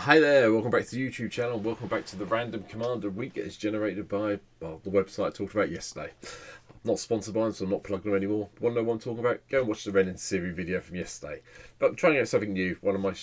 Hi there, welcome back to the YouTube channel. Welcome back to the Random Commander week as generated by the website I talked about yesterday. I'm not sponsored by them, so I'm not plugging them anymore. Want to know what I'm talking about? Go and watch the Ren and Siri video from yesterday. But I'm trying out something new. One of my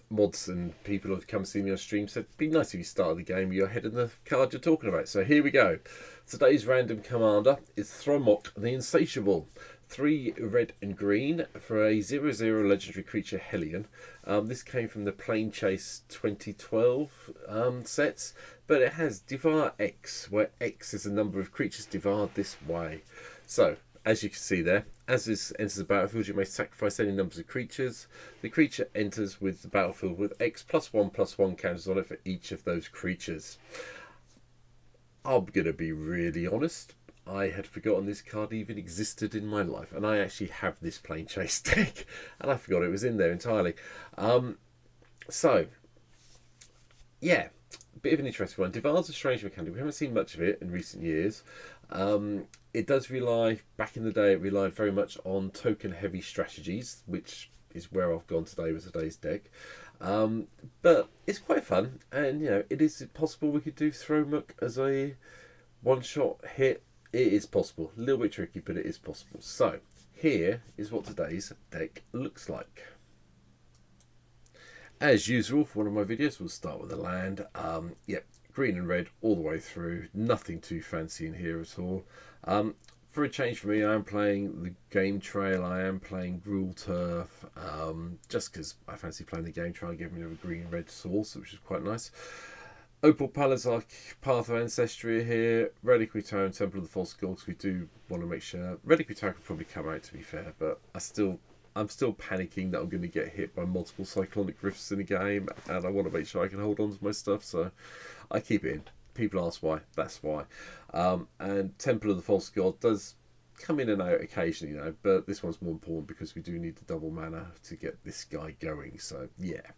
mods and people who have come see me on stream said it'd be nice if you started the game with your head in the card you're talking about. So here we go. Today's Random Commander is Thromok the Insatiable. 3 red and green for a 0/0 legendary creature Hellion. This came from the Planechase 2012 sets, but it has Devour X, where X is the number of creatures devoured this way. So, as you can see there, as this enters the battlefield, you may sacrifice any numbers of creatures. The creature enters with the battlefield with X +1/+1 counters on it for each of those creatures. I'm going to be really honest. I had forgotten this card even existed in my life, and I actually have this Planechase deck, and I forgot it was in there entirely. So, yeah, bit of an interesting one. Devour's a strange mechanic. We haven't seen much of it in recent years. It does rely, back in the day, it relied very much on token-heavy strategies, which is where I've gone today with today's deck. But it's quite fun, and you know, it is possible we could do Thromok as a one-shot hit. It is possible. A little bit tricky, but it is possible. So, here is what today's deck looks like. As usual, for one of my videos, we'll start with the land. Yep, green and red all the way through. Nothing too fancy in here at all. For a change for me, I am playing the Game Trail. I am playing Gruul Turf, just because I fancy playing the Game Trail and giving me a green-red source, which is quite nice. Opal Palizark, Path of Ancestry here, Reliquary Tower and Temple of the False God, because we do want to make sure. Reliquary Tower could probably come out, to be fair, but I'm still panicking that I'm going to get hit by multiple Cyclonic Rifts in a game, and I want to make sure I can hold on to my stuff, so I keep it in. People ask why, that's why. And Temple of the False God does come in and out occasionally, you know, but this one's more important because we do need the double mana to get this guy going, so yeah.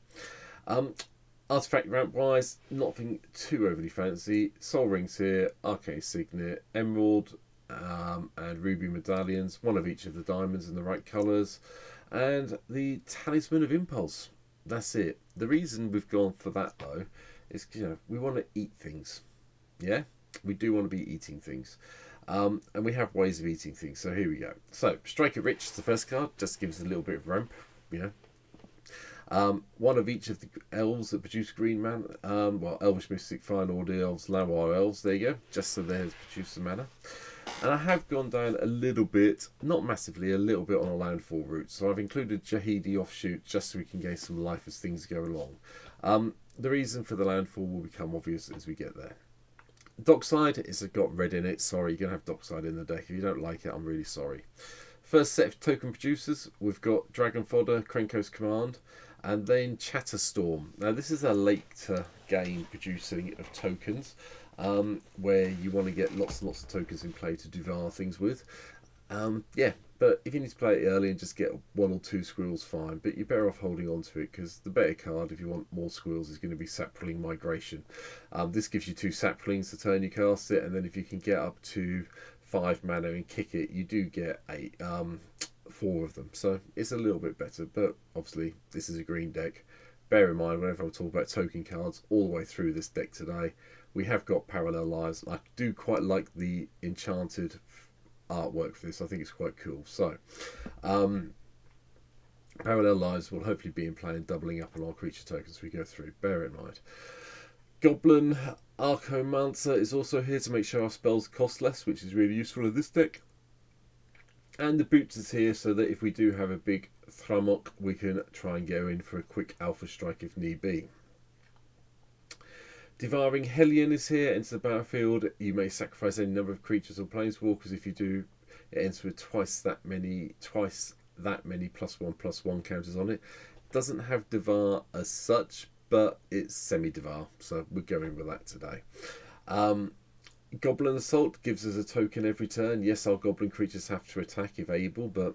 Artifact ramp wise, nothing too overly fancy. Soul Rings here, Arcane Signet, Emerald, and Ruby Medallions, one of each of the diamonds in the right colours, and the Talisman of Impulse. That's it. The reason we've gone for that though is, you know, we want to eat things. Yeah, we do want to be eating things. And we have ways of eating things, so here we go. So, Striker Rich is the first card, just gives us a little bit of ramp, you know. One of each of the elves that produce green mana, well, Elvish Mystic, Fine Order Elves, Lawar Elves, there you go, just so they have produced some mana. And I have gone down a little bit, not massively, a little bit on a landfall route, so I've included Jahidi offshoot just so we can gain some life as things go along. The reason for the landfall will become obvious as we get there. Dockside is got red in it, sorry, you're going to have Dockside in the deck. If you don't like it, I'm really sorry. First set of token producers, we've got Dragon Fodder, Krenko's Command, and then Chatterstorm. Now this is a later game producing of tokens, where you want to get lots and lots of tokens in play to devour things with. Yeah, but if you need to play it early and just get 1 or 2 squirrels, fine, but you're better off holding on to it, because the better card if you want more squirrels is going to be Sapling Migration. This gives you 2 saplings the turn you cast it, and then if you can get up to 5 mana and kick it, you do get 4 of them, so it's a little bit better. But obviously this is a green deck. Bear in mind, whenever I talk about token cards all the way through this deck today, we have got Parallel Lives. I do quite like the enchanted artwork for this. I think it's quite cool. So Parallel Lives will hopefully be in play and doubling up on our creature tokens as we go through. Bear in mind. Goblin Archomancer is also here to make sure our spells cost less, which is really useful in this deck. And the Boots is here so that if we do have a big Thromok, we can try and go in for a quick Alpha Strike if need be. Devouring Hellion is here. Into the battlefield, you may sacrifice any number of creatures or planeswalkers. If you do, it ends with twice that many +1/+1 counters on it. Doesn't have Devour as such, but it's semi-Devour, so we're going with that today. Goblin Assault gives us a token every turn. Yes, our goblin creatures have to attack if able, but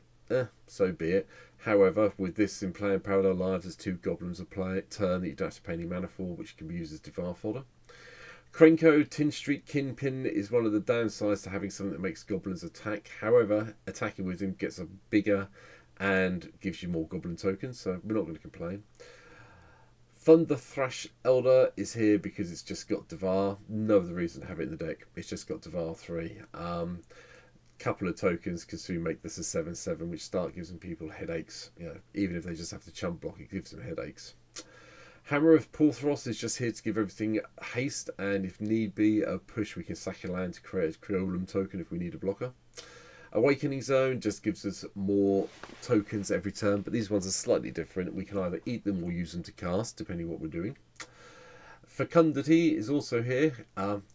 so be it. However, with this in play in Parallel Lives, there's 2 goblins a turn that you don't have to pay any mana for, which can be used as Devour fodder. Krenko Tin Street Kinpin is one of the downsides to having something that makes goblins attack. However, attacking with him gets a bigger and gives you more goblin tokens, so we're not going to complain. Thunder Thrash Elder is here because it's just got Devar. No other reason to have it in the deck. It's just got Devar 3. Couple of tokens because we make this a 7/7, which start giving people headaches. You know, even if they just have to chump block, it gives them headaches. Hammer of Porthos is just here to give everything haste, and if need be, a push, we can sack a land to create a Golem token if we need a blocker. Awakening Zone just gives us more tokens every turn, but these ones are slightly different. We can either eat them or use them to cast, depending what we're doing. Fecundity is also here,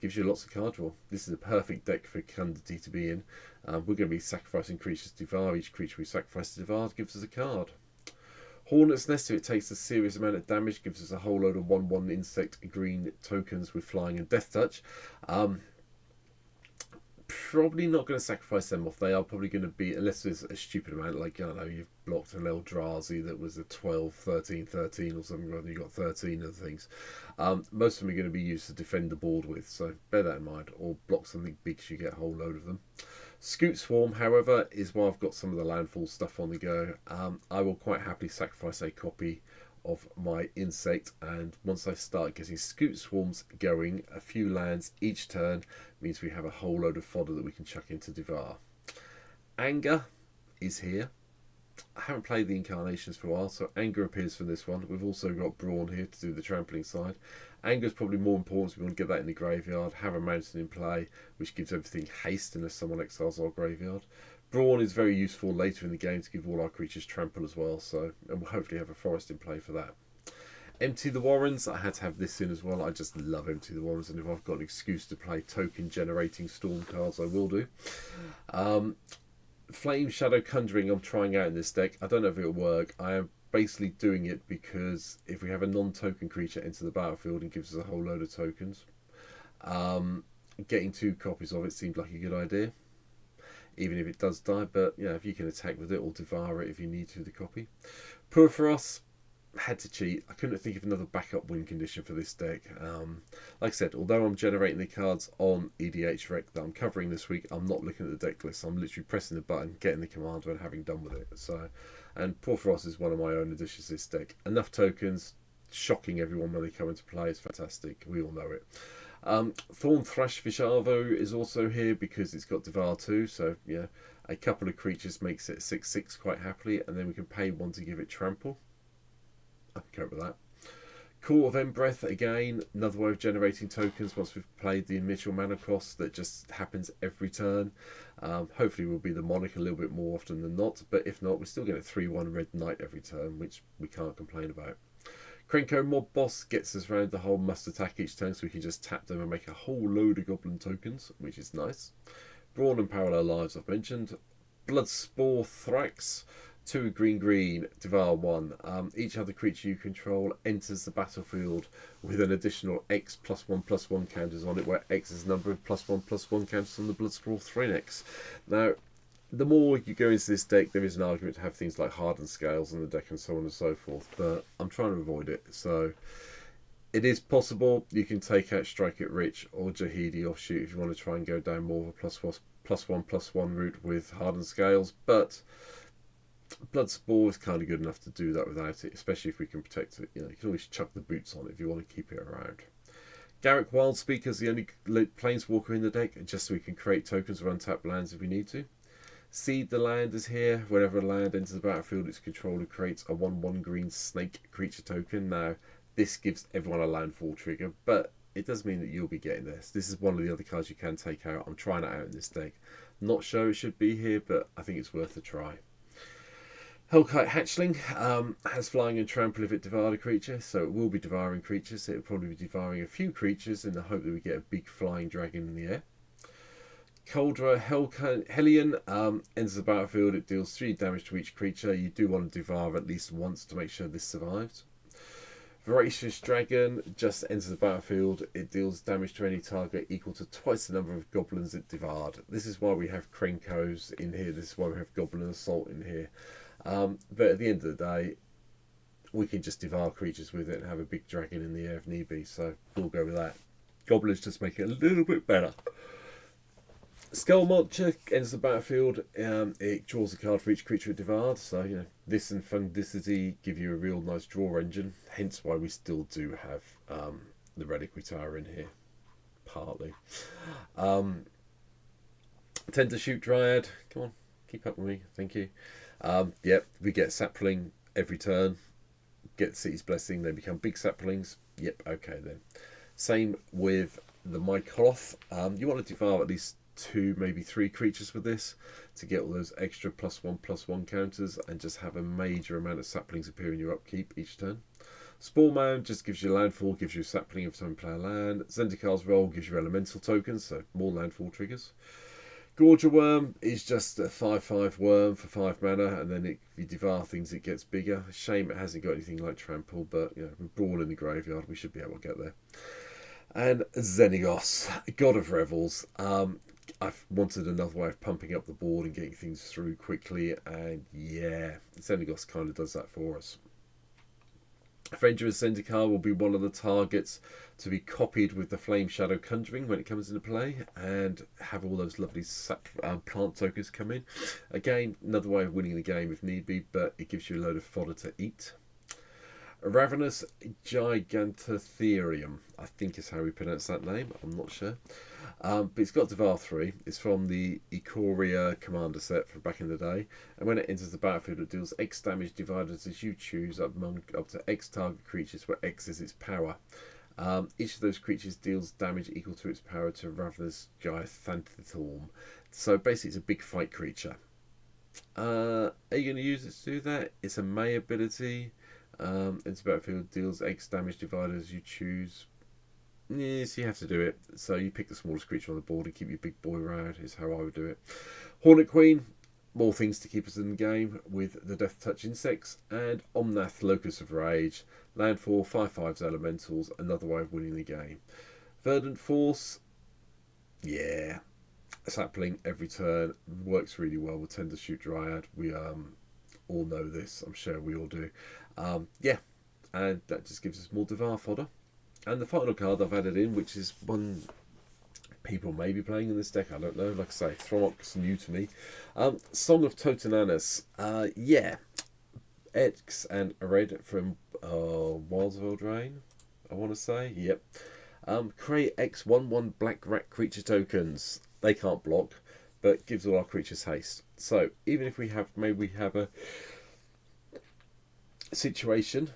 gives you lots of card draw. This is a perfect deck for Fecundity to be in. We're going to be sacrificing creatures to devour. Each creature we sacrifice to devour gives us a card. Hornet's Nest, if it takes a serious amount of damage, gives us a whole load of 1/1 insect green tokens with flying and death touch. Probably not going to sacrifice them off. They are probably going to be, unless there's a stupid amount, like, I don't know, you've blocked an Eldrazi that was a 12, 13, 13 or something, rather you got 13 of the things. Most of them are going to be used to defend the board with, so bear that in mind, or block something big so you get a whole load of them. Scoot Swarm, however, is why I've got some of the landfall stuff on the go. I will quite happily sacrifice a copy of my insect, and once I start getting Scoot Swarms going, a few lands each turn means we have a whole load of fodder that we can chuck into Devar. Anger is here. I haven't played the Incarnations for a while, so Anger appears from this one. We've also got Brawn here to do the trampling side. Anger is probably more important, so we want to get that in the graveyard, have a mountain in play, which gives everything haste unless someone exiles our graveyard. Brawn is very useful later in the game to give all our creatures trample as well, so, and we'll hopefully have a forest in play for that. Empty the Warrens, I had to have this in as well. I just love Empty the Warrens, and if I've got an excuse to play token generating storm cards, I will do. Flame Shadow Conjuring I'm trying out in this deck. I don't know if it'll work. I am basically doing it because if we have a non-token creature enter the battlefield and gives us a whole load of tokens, getting 2 copies of it seemed like a good idea, even if it does die. But yeah, if you can attack with it or devour it if you need to, the copy. Purphoros, had to cheat. I couldn't think of another backup win condition for this deck. Like I said, although I'm generating the cards on EDH Rec that I'm covering this week, I'm not looking at the deck list. I'm literally pressing the button, getting the commander, and having done with it. So, and Porphyros is one of my own additions to this deck. Enough tokens, shocking everyone when they come into play. It's fantastic. We all know it. Thorn Thrash Vishavo is also here because it's got Devour 2. So yeah, a couple of creatures makes it 6/6 quite happily, and then we can pay 1 to give it trample. I can cope with that. Court of Embereth, again, another way of generating tokens once we've played the initial mana cost that just happens every turn. Hopefully we'll be the Monarch a little bit more often than not, but if not, we still get a 3/1 Red Knight every turn, which we can't complain about. Krenko Mob Boss gets us around the whole must attack each turn, so we can just tap them and make a whole load of Goblin tokens, which is nice. Brawn and Parallel Lives I've mentioned. Bloodspore Thrax. 2 green, devour 1. Each other creature you control enters the battlefield with an additional X +1/+1 counters on it, where X is the number of +1/+1 counters on the Bloodspore Thrax. Now, the more you go into this deck, there is an argument to have things like hardened scales on the deck and so on and so forth, but I'm trying to avoid it. So it is possible you can take out Strike It Rich or Jahidi Offshoot if you want to try and go down more of a +1/+1 route with hardened scales, but Bloodspore is kind of good enough to do that without it, especially if we can protect it. You know, you can always chuck the boots on it if you want to keep it around. Garrick Wildspeaker is the only planeswalker in the deck, just so we can create tokens or untap lands if we need to. Seed the Land is here. Whenever a land enters the battlefield, its controller creates a 1/1 green snake creature token. Now, this gives everyone a landfall trigger, but it does mean that you'll be getting this. This is one of the other cards you can take out. I'm trying it out in this deck. Not sure it should be here, but I think it's worth a try. Hellkite Hatchling has flying and trample if it devoured a creature, so it will be devouring creatures. It will probably be devouring a few creatures in the hope that we get a big flying dragon in the air. Cauldra Hellion enters the battlefield. It deals 3 damage to each creature. You do want to devour at least once to make sure this survives. Voracious Dragon just enters the battlefield. It deals damage to any target equal to twice the number of goblins it devoured. This is why we have Krenkos in here. This is why we have Goblin Assault in here. But at the end of the day, we can just devour creatures with it and have a big dragon in the air if need be, so we'll go with that. Goblins just make it a little bit better. Skull Monster enters the battlefield. It draws a card for each creature it devoured. So, you know, this and Fungicity give you a real nice draw engine. Hence why we still do have the Reliquary Tower in here. Partly. Tend to shoot Dryad. Come on, keep up with me. Thank you. Yep, we get Sapling every turn. Get the City's Blessing. They become big saplings. Yep, okay then. Same with the Mycoloth. You want to devour at least 2, maybe 3 creatures with this to get all those extra +1/+1 counters and just have a major amount of saplings appear in your upkeep each turn. Spore Mound just gives you landfall, gives you a sapling every time you play a land. Zendikar's Roll gives you elemental tokens, so more landfall triggers. Gorger Worm is just a 5/5 worm for 5 mana, and then if you devour things, it gets bigger. Shame it hasn't got anything like Trample, but you know, with Brawl in the Graveyard, we should be able to get there. And Xenagos, God of Revels. I've wanted another way of pumping up the board and getting things through quickly, and yeah, Xenagos kind of does that for us. Avenger of Zendikar will be one of the targets to be copied with the Flame Shadow Conjuring when it comes into play, and have all those lovely plant tokens come in. Again, another way of winning the game if need be, but it gives you a load of fodder to eat. Ravenous Gigantotherium, I think is how we pronounce that name, I'm not sure. But it's got Devour 3. It's from the Ikoria Commander set from back in the day. And when it enters the battlefield, it deals X damage divided as you choose up to X target creatures, where X is its power. Each of those creatures deals damage equal to its power to Ravenous Gigantotherium. So basically, it's a big fight creature. Are you going to use it to do that? It's a May ability. Into battlefield, deals X damage divided as you choose. Yes, you have to do it. So you pick the smallest creature on the board and keep your big boy around, is how I would do it. Hornet Queen, more things to keep us in the game with the Death Touch insects. And Omnath, Locus of Rage, landfall, 5/5s elementals, another way of winning the game. Verdant Force, yeah, sapling every turn, works really well with Tend to Shoot Dryad. We all know this, I'm sure we all do. Yeah, and that just gives us more Devour fodder. And the final card I've added in, which is one people may be playing in this deck, I don't know. Like I say, Thromok's new to me. Song of Totananus. Yeah, X and a red from Wilds of Eldraine, I want to say. Yep. Create X 1/1 black rat creature tokens. They can't block, but gives all our creatures haste. So even if we have, maybe we have a situation.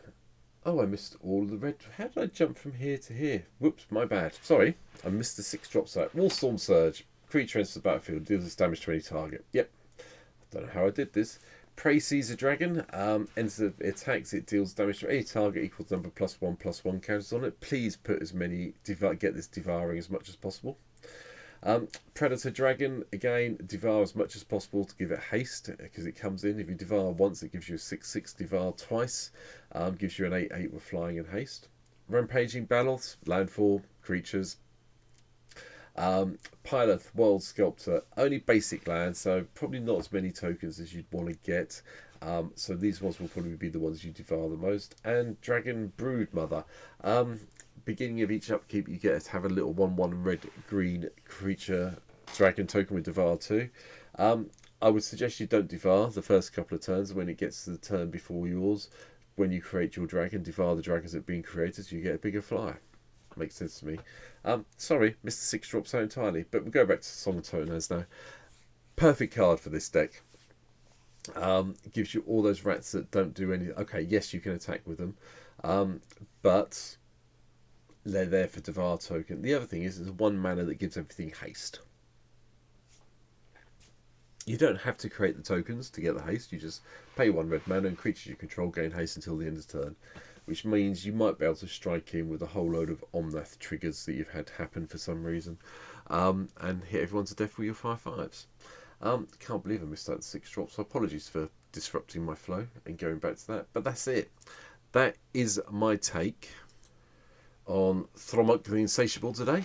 Oh, I missed all of the red. How did I jump from here to here? Whoops, my bad. Sorry, I missed the 6-drop site. Wallstorm Surge. Creature enters the battlefield, deals its damage to any target. Yep. I don't know how I did this. Prey sees a dragon. Enters it attacks. It deals damage to any target equal to number +1/+1 counters on it. Please put as many get this devouring as much as possible. Predator Dragon, again, devour as much as possible to give it haste, because it comes in. If you devour once, it gives you a 6/6, devour twice, gives you an 8/8 with flying and haste. Rampaging Baloths, landfall, creatures. Pilot, World Sculptor, only basic land, so probably not as many tokens as you'd want to get. So these ones will probably be the ones you devour the most. And Dragon Brood Mother. Beginning of each upkeep, you get to have a little 1/1 red-green creature dragon token with Devour 2. I would suggest you don't devour the first couple of turns. When it gets to the turn before yours, when you create your dragon, devour the dragons that are being created so you get a bigger flyer. Makes sense to me. Sorry, missed the 6-drops out entirely, but we'll go back to Song of Totananus now. Perfect card for this deck. It gives you all those rats that don't do anything. Okay, yes, you can attack with them, but they're there for Devour token. The other thing is, there's 1 mana that gives everything haste. You don't have to create the tokens to get the haste. You just pay 1 red mana and creatures you control gain haste until the end of the turn, which means you might be able to strike in with a whole load of Omnath triggers that you've had happen for some reason, and hit everyone to death with your 5/5s. Can't believe I missed out the 6-drop, so apologies for disrupting my flow and going back to that. But that's it. That is my take on Thromok the Insatiable today.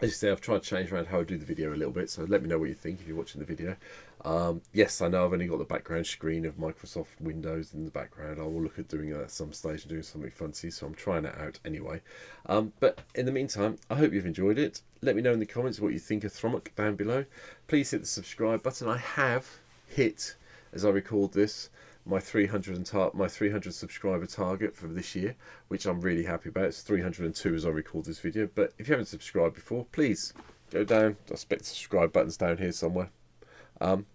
as you say, I've tried to change around how I do the video a little bit, so let me know what you think if you're watching the video. Yes, I know I've only got the background screen of Microsoft Windows in the background. I will look at doing that at some stage and doing something fancy, so I'm trying it out anyway. But in the meantime, I hope you've enjoyed it. Let me know in the comments what you think of Thromok down below. Please hit the subscribe button. I have hit, as I record this, my 300 subscriber target for this year, which I'm really happy about. It's 302 as I record this video. But if you haven't subscribed before, please go down. I expect the subscribe button's down here somewhere.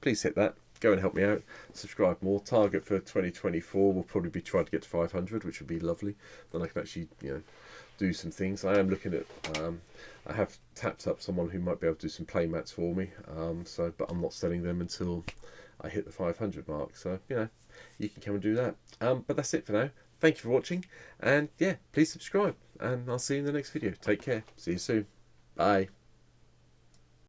Please hit that. Go and help me out. Subscribe more. Target for 2024 will probably be trying to get to 500, which would be lovely. Then I can actually, do some things. I am looking at. I have tapped up someone who might be able to do some play mats for me. But I'm not selling them until I hit the 500 mark. So you can come and do that. But that's it for now. Thank you for watching, and yeah, please subscribe, and I'll see you in the next video. Take care. See you soon. Bye.